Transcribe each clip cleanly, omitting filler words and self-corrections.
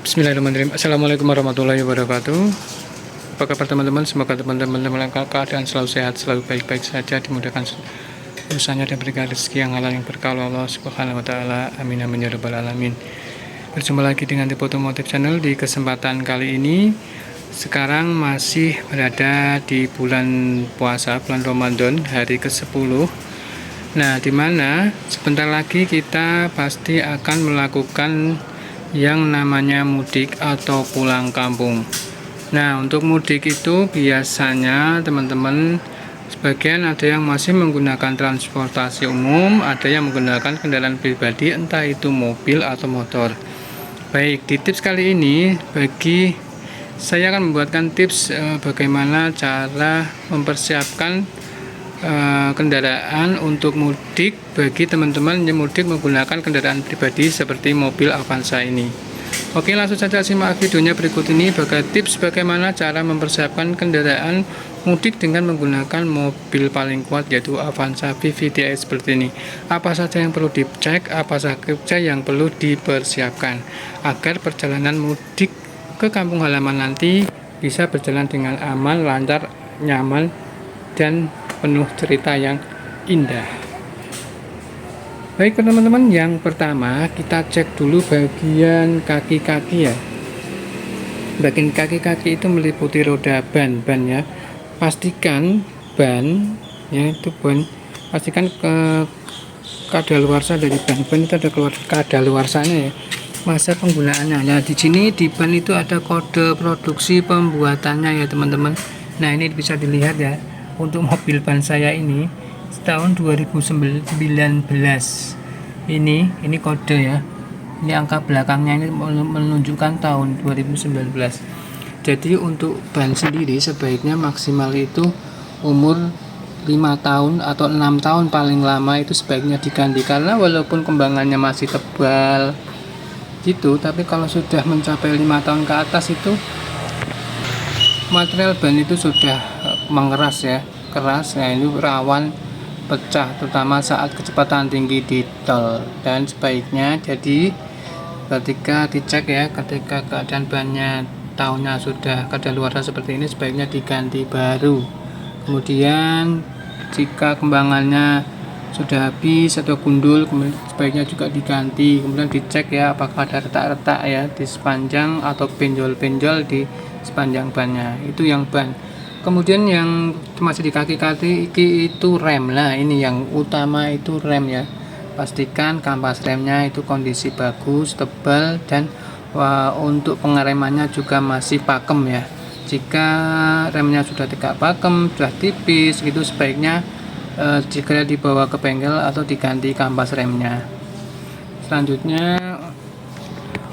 Bismillahirrahmanirrahim. Assalamualaikum warahmatullahi wabarakatuh. Apa kabar teman-teman? Semoga teman-teman dalam keadaan selalu sehat, selalu baik-baik saja, dimudahkan urusannya dan berikan rezeki yang halal yang berkah oleh Allah Subhanahu wa taala. Amin amin ya rabbal alamin. Berjumpa lagi dengan Tipe Otomotif Channel di kesempatan kali ini. Sekarang masih berada di bulan puasa, bulan Ramadan, hari ke-10. Nah, dimana sebentar lagi kita pasti akan melakukan yang namanya mudik atau pulang kampung. Nah, untuk mudik itu biasanya teman-teman sebagian ada yang masih menggunakan transportasi umum, ada yang menggunakan kendaraan pribadi, entah itu mobil atau motor. Baik, di tips kali ini saya akan membuatkan tips bagaimana cara mempersiapkan kendaraan untuk mudik bagi teman-teman yang mudik menggunakan kendaraan pribadi seperti mobil Avanza ini. Oke, langsung saja simak videonya berikut ini tips bagaimana cara mempersiapkan kendaraan mudik dengan menggunakan mobil paling kuat yaitu Avanza VVTi seperti ini. Apa saja yang perlu dicek, apa saja yang perlu dipersiapkan agar perjalanan mudik ke kampung halaman nanti bisa berjalan dengan aman, lancar, nyaman, dan penuh cerita yang indah. Baik teman-teman, yang pertama kita cek dulu bagian kaki-kaki ya. Bagian kaki-kaki itu meliputi roda ban ya. Pastikan ban ya, itu ban pastikan kadaluarsa dari ban itu ada keluar kadaluarsanya ya. Masa penggunaannya. Nah, di sini di ban itu ada kode produksi pembuatannya ya teman-teman. Nah, ini bisa dilihat ya. Untuk mobil ban saya ini tahun 2019 ini kode ya, ini angka belakangnya ini menunjukkan tahun 2019. Jadi untuk ban sendiri sebaiknya maksimal itu umur 5 tahun atau 6 tahun paling lama itu sebaiknya diganti, karena walaupun kembangannya masih tebal gitu, tapi kalau sudah mencapai 5 tahun ke atas itu material ban itu sudah mengeras ya, keras. Nah, ini rawan pecah terutama saat kecepatan tinggi di tol, dan sebaiknya jadi ketika dicek ya, ketika keadaan bannya tahunnya sudah kadaluarsa seperti ini sebaiknya diganti baru. Kemudian jika kembangannya sudah habis atau gundul sebaiknya juga diganti. Kemudian dicek ya apakah ada retak-retak ya di sepanjang atau benjol-benjol di sepanjang bannya, itu yang ban. Kemudian yang masih di kaki-kaki itu rem. Nah, ini yang utama itu rem ya. Pastikan kampas remnya itu kondisi bagus, tebal, dan untuk pengeremannya juga masih pakem ya. Jika remnya sudah tidak pakem, sudah tipis gitu, sebaiknya jika dibawa ke bengkel atau diganti kampas remnya. Selanjutnya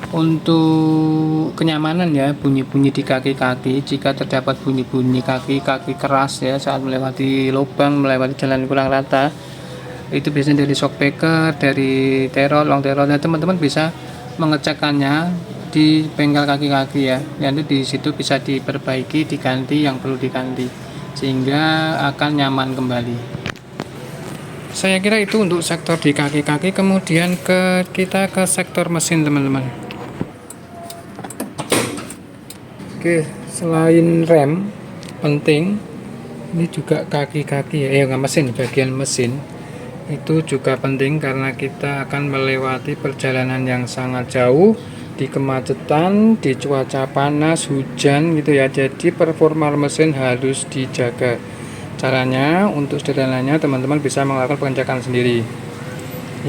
untuk kenyamanan ya, bunyi-bunyi di kaki-kaki, jika terdapat bunyi-bunyi kaki keras ya saat melewati lubang, melewati jalan kurang rata, itu biasanya dari shock breaker, dari long terol. Nah, teman-teman bisa mengecekkannya di bengkel kaki-kaki ya, nanti di situ bisa diperbaiki, diganti yang perlu diganti sehingga akan nyaman kembali. Saya kira itu untuk sektor di kaki-kaki. Kemudian kita ke sektor mesin teman-teman. Oke, selain rem penting, ini juga kaki-kaki ya, mesin, bagian mesin itu juga penting karena kita akan melewati perjalanan yang sangat jauh di kemacetan, di cuaca panas, hujan gitu ya. Jadi performa mesin harus dijaga. Caranya untuk sederhananya teman-teman bisa melakukan pengecekan sendiri.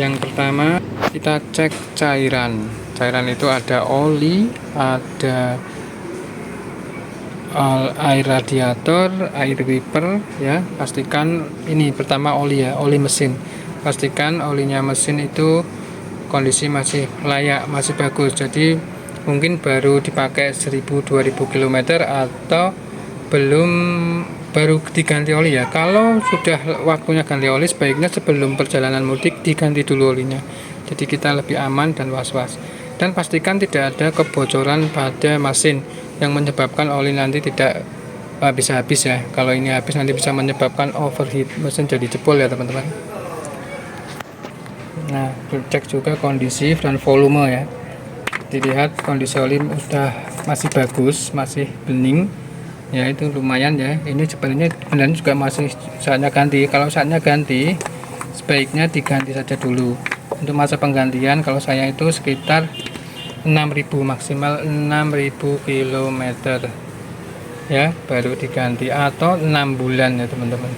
Yang pertama kita cek cairan. Cairan itu ada oli, ada air radiator, air wiper ya. Pastikan ini pertama oli ya, oli mesin. Pastikan olinya mesin itu kondisi masih layak, masih bagus. Jadi mungkin baru dipakai 1000-2000 km atau baru diganti oli ya. Kalau sudah waktunya ganti oli, sebaiknya sebelum perjalanan mudik diganti dulu olinya. Jadi kita lebih aman dan was-was. Dan pastikan tidak ada kebocoran pada mesin yang menyebabkan oli nanti tidak bisa habis ya. Kalau ini habis nanti bisa menyebabkan overheat, mesin jadi jebol ya teman-teman. Nah, cek juga kondisi dan volume ya. dilihat kondisi oli udah masih bagus, masih bening ya, itu lumayan ya. Ini sebenarnya juga masih saatnya ganti. Kalau saatnya ganti, sebaiknya diganti saja dulu. Untuk masa penggantian kalau saya itu sekitar 6.000, maksimal 6.000 km ya baru diganti, atau 6 bulan ya teman-teman.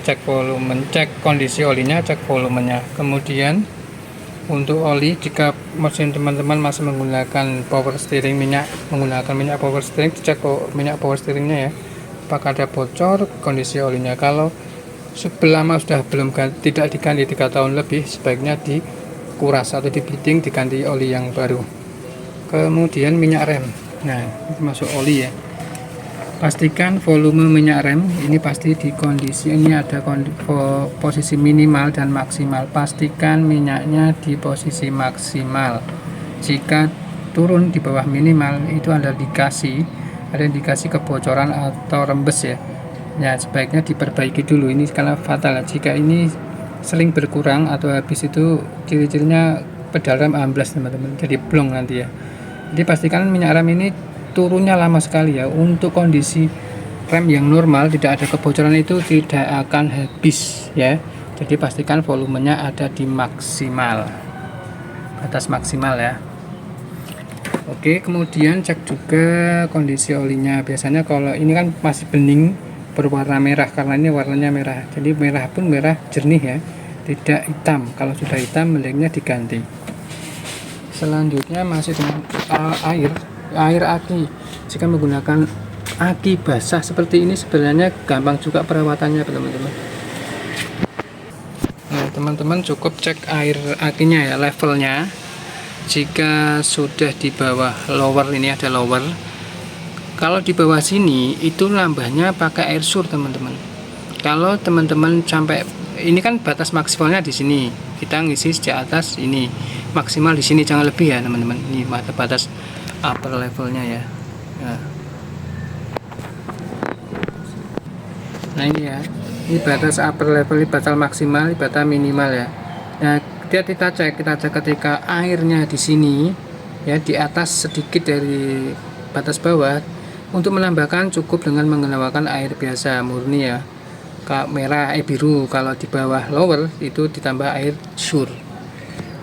Cek volume, cek kondisi olinya, cek volumenya. Kemudian untuk oli, jika mesin teman-teman masih menggunakan power steering, menggunakan minyak power steering, cek minyak power steeringnya ya, apakah ada bocor, kondisi olinya. Kalau selama sudah tidak diganti 3 tahun lebih, sebaiknya dikuras atau di bleeding, diganti oli yang baru. Kemudian minyak rem, nah ini masuk oli ya. Pastikan volume minyak rem ini pasti di kondisi ini ada posisi minimal dan maksimal. Pastikan minyaknya di posisi maksimal. Jika turun di bawah minimal, itu ada indikasi kebocoran atau rembes ya. Ya, sebaiknya diperbaiki dulu. Ini skala fatal. Jika ini seling berkurang atau habis, itu ciri-cirinya pedal rem amblas teman-teman. Jadi blong nanti ya. Jadi pastikan minyak rem ini turunnya lama sekali ya. Untuk kondisi rem yang normal, tidak ada kebocoran, itu tidak akan habis ya. Jadi pastikan volumenya ada di maksimal, batas maksimal ya. Oke, kemudian cek juga kondisi olinya. Biasanya kalau ini kan masih bening berwarna merah, karena ini warnanya merah, jadi merah pun merah jernih ya, tidak hitam. Kalau sudah hitam, mendingnya diganti. Selanjutnya masih dengan air aki. Jika menggunakan aki basah seperti ini, sebenarnya gampang juga perawatannya teman-teman. Nah teman-teman, cukup cek air akinya ya, levelnya. Jika sudah di bawah lower, ini ada lower, kalau di bawah sini itu nambahnya pakai air sur teman-teman. Kalau teman-teman sampai ini kan batas maksimalnya di sini, kita ngisi di atas ini, maksimal di sini, jangan lebih ya teman-teman. Ini batas upper levelnya ya. Nah ini ya, ini batas upper level, ini batas maksimal, ini batas minimal ya. Nah kita cek ketika airnya di sini ya, di atas sedikit dari batas bawah. Untuk menambahkan cukup dengan menggunakan air biasa murni ya, merah biru. Kalau di bawah lower itu ditambah air sur.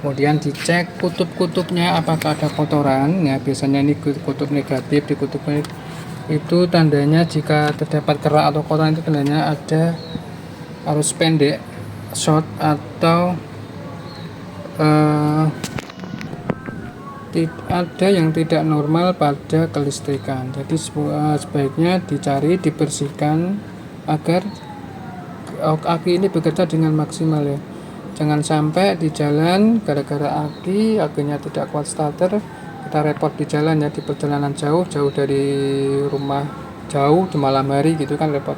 Kemudian dicek kutub-kutubnya apakah ada kotoran ya. Biasanya ini kutub negatif, di kutub itu tandanya jika terdapat kerak atau kotoran, itu tandanya ada arus pendek, short, atau ada yang tidak normal pada kelistrikan. Jadi sebaiknya dicari, dibersihkan agar aki ini bekerja dengan maksimal ya. Jangan sampai di jalan gara-gara akinya tidak kuat starter, kita repot di jalan ya, di perjalanan jauh dari rumah, jauh di malam hari gitu kan repot.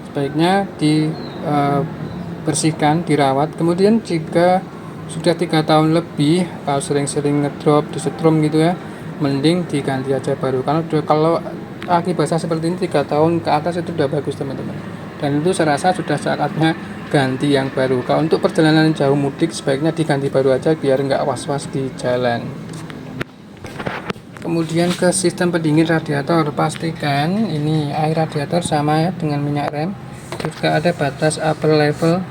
Sebaiknya dibersihkan, dirawat. Kemudian jika sudah 3 tahun lebih, kalau sering-sering ngedrop, disetrum gitu ya, mending diganti aja baru. Kalau aki basah seperti ini 3 tahun ke atas itu udah bagus teman-teman, dan itu saya rasa sudah saatnya ganti yang baru. Kalau untuk perjalanan jauh mudik, sebaiknya diganti baru aja biar nggak was-was di jalan. Kemudian ke sistem pendingin radiator, pastikan ini air radiator sama ya dengan minyak rem. Juga ada batas upper level,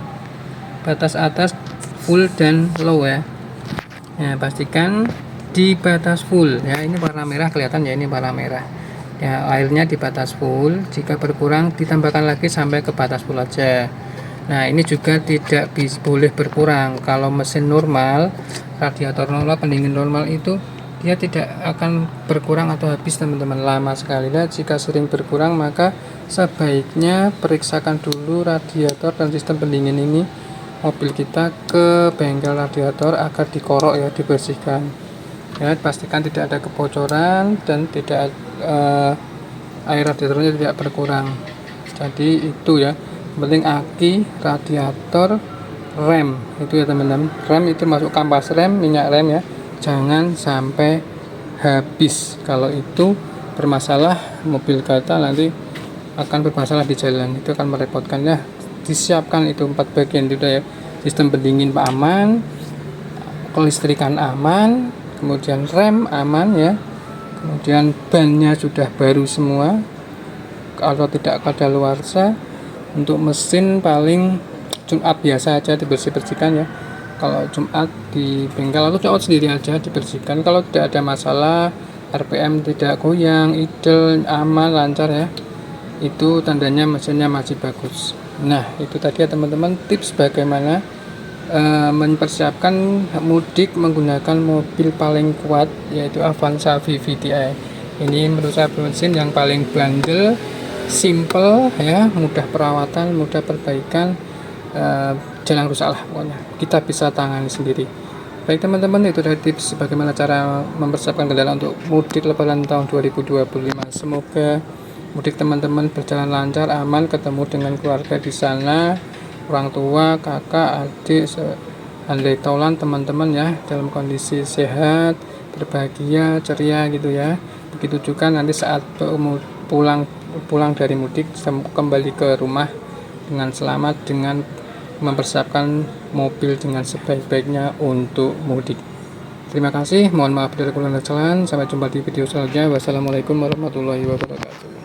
batas atas full dan low ya. Nah, pastikan di batas full ya. Ini warna merah kelihatan ya, ini warna merah ya, airnya di batas full. Jika berkurang, ditambahkan lagi sampai ke batas full aja. Nah ini juga tidak boleh berkurang. Kalau mesin normal, radiator normal, pendingin normal itu dia tidak akan berkurang atau habis teman-teman, lama sekali. Nah, jika sering berkurang, maka sebaiknya periksakan dulu radiator dan sistem pendingin ini mobil kita ke bengkel radiator agar dikorok ya, dibersihkan ya. Pastikan tidak ada kebocoran dan tidak air radiatornya tidak berkurang. Jadi itu ya, penting aki, radiator, rem itu ya teman-teman. Rem itu masuk kampas rem, minyak rem ya, jangan sampai habis. Kalau itu bermasalah, mobil kita nanti akan bermasalah di jalan, itu akan merepotkan ya. Disiapkan itu 4 bagian itu ya, sistem pendingin aman, kelistrikan aman, kemudian rem aman ya, kemudian bannya sudah baru semua kalau tidak kadaluarsa. Untuk mesin paling Jumat biasa aja dibersihkan ya, kalau Jumat di bengkel atau Jumat sendiri aja dibersihkan. Kalau tidak ada masalah, RPM tidak goyang, idle, aman, lancar ya, itu tandanya mesinnya masih bagus. Nah itu tadi ya teman-teman, tips bagaimana mempersiapkan mudik menggunakan mobil paling kuat, yaitu Avanza VVTi. Ini menurut saya mesin yang paling bandel, simple ya, mudah perawatan, mudah perbaikan, jarang rusak lah pokoknya, kita bisa tangani sendiri. Baik teman-teman, itu dari tips bagaimana cara mempersiapkan kendaraan untuk mudik lebaran tahun 2025. Semoga mudik teman-teman berjalan lancar, aman, ketemu dengan keluarga di sana, orang tua, kakak, adik, andai taulan teman-teman ya, dalam kondisi sehat, berbahagia, ceria gitu ya. Begitu juga nanti saat pulang dari mudik kembali ke rumah dengan selamat, dengan mempersiapkan mobil dengan sebaik-baiknya untuk mudik. Terima kasih, mohon maaf dari kekurangan kesalahan. Sampai jumpa di video selanjutnya. Wassalamualaikum warahmatullahi wabarakatuh.